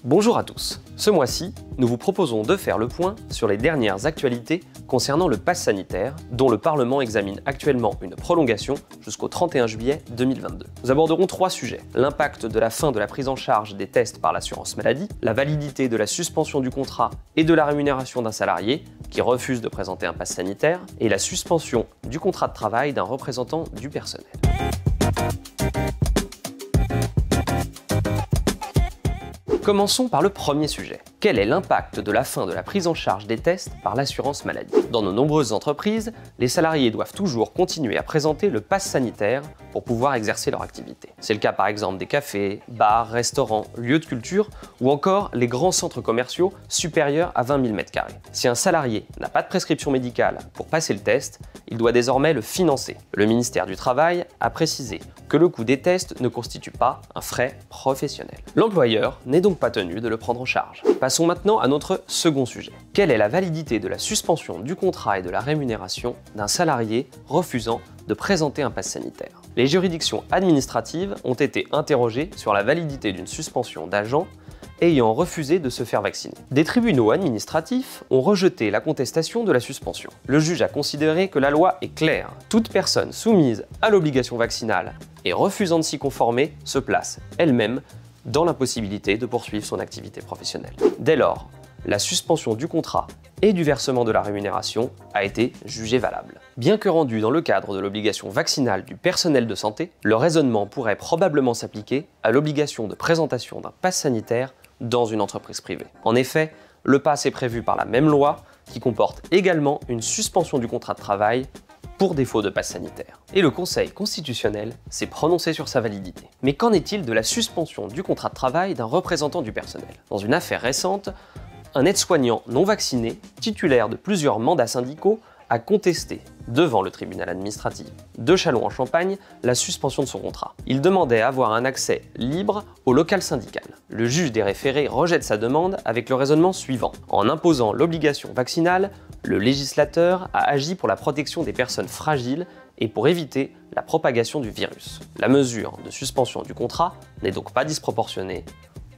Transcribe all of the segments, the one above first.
Bonjour à tous. Ce mois-ci, nous vous proposons de faire le point sur les dernières actualités concernant le pass sanitaire, dont le Parlement examine actuellement une prolongation jusqu'au 31 juillet 2022. Nous aborderons 3 sujets. L'impact de la fin de la prise en charge des tests par l'assurance maladie, la validité de la suspension du contrat et de la rémunération d'un salarié qui refuse de présenter un pass sanitaire, et la suspension du contrat de travail d'un représentant du personnel. Commençons par le premier sujet. Quel est l'impact de la fin de la prise en charge des tests par l'assurance maladie? Dans de nombreuses entreprises, les salariés doivent toujours continuer à présenter le pass sanitaire pour pouvoir exercer leur activité. C'est le cas par exemple des cafés, bars, restaurants, lieux de culture ou encore les grands centres commerciaux supérieurs à 20 000 m². Si un salarié n'a pas de prescription médicale pour passer le test, il doit désormais le financer. Le ministère du Travail a précisé que le coût des tests ne constitue pas un frais professionnel. L'employeur n'est donc pas tenu de le prendre en charge. Passons maintenant à notre second sujet. Quelle est la validité de la suspension du contrat et de la rémunération d'un salarié refusant de présenter un pass sanitaire? Les juridictions administratives ont été interrogées sur la validité d'une suspension d'agent ayant refusé de se faire vacciner. Des tribunaux administratifs ont rejeté la contestation de la suspension. Le juge a considéré que la loi est claire. Toute personne soumise à l'obligation vaccinale et refusant de s'y conformer se place elle-même dans l'impossibilité de poursuivre son activité professionnelle. Dès lors, la suspension du contrat et du versement de la rémunération a été jugée valable. Bien que rendue dans le cadre de l'obligation vaccinale du personnel de santé, le raisonnement pourrait probablement s'appliquer à l'obligation de présentation d'un pass sanitaire dans une entreprise privée. En effet, le pass est prévu par la même loi qui comporte également une suspension du contrat de travail pour défaut de pass sanitaire. Et le Conseil constitutionnel s'est prononcé sur sa validité. Mais qu'en est-il de la suspension du contrat de travail d'un représentant du personnel? Dans une affaire récente, un aide-soignant non vacciné, titulaire de plusieurs mandats syndicaux, a contesté devant le tribunal administratif de Châlons-en-Champagne la suspension de son contrat. Il demandait à avoir un accès libre au local syndical. Le juge des référés rejette sa demande avec le raisonnement suivant. En imposant l'obligation vaccinale, le législateur a agi pour la protection des personnes fragiles et pour éviter la propagation du virus. La mesure de suspension du contrat n'est donc pas disproportionnée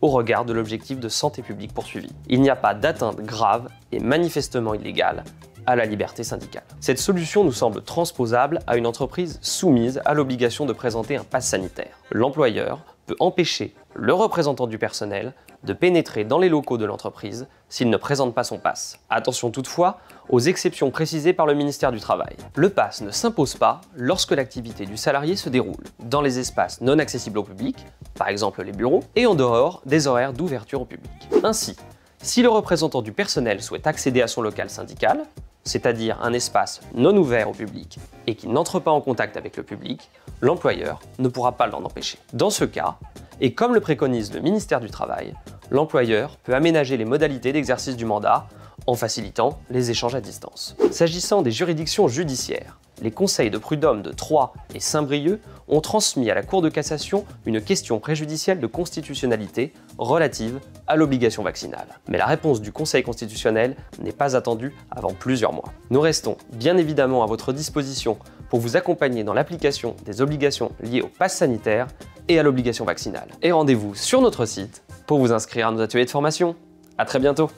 au regard de l'objectif de santé publique poursuivi. Il n'y a pas d'atteinte grave et manifestement illégale à la liberté syndicale. Cette solution nous semble transposable à une entreprise soumise à l'obligation de présenter un pass sanitaire. L'employeur peut empêcher le représentant du personnel de pénétrer dans les locaux de l'entreprise s'il ne présente pas son pass. Attention toutefois aux exceptions précisées par le ministère du Travail. Le pass ne s'impose pas lorsque l'activité du salarié se déroule dans les espaces non accessibles au public, par exemple les bureaux, et en dehors des horaires d'ouverture au public. Ainsi, si le représentant du personnel souhaite accéder à son local syndical, c'est-à-dire un espace non ouvert au public et qui n'entre pas en contact avec le public, l'employeur ne pourra pas l'en empêcher. Dans ce cas, et comme le préconise le ministère du Travail, l'employeur peut aménager les modalités d'exercice du mandat en facilitant les échanges à distance. S'agissant des juridictions judiciaires, les conseils de prud'homme de Troyes et Saint-Brieuc ont transmis à la Cour de cassation une question préjudicielle de constitutionnalité relative à l'obligation vaccinale. Mais la réponse du Conseil constitutionnel n'est pas attendue avant plusieurs mois. Nous restons bien évidemment à votre disposition pour vous accompagner dans l'application des obligations liées au pass sanitaire et à l'obligation vaccinale. Et rendez-vous sur notre site pour vous inscrire à nos ateliers de formation. À très bientôt!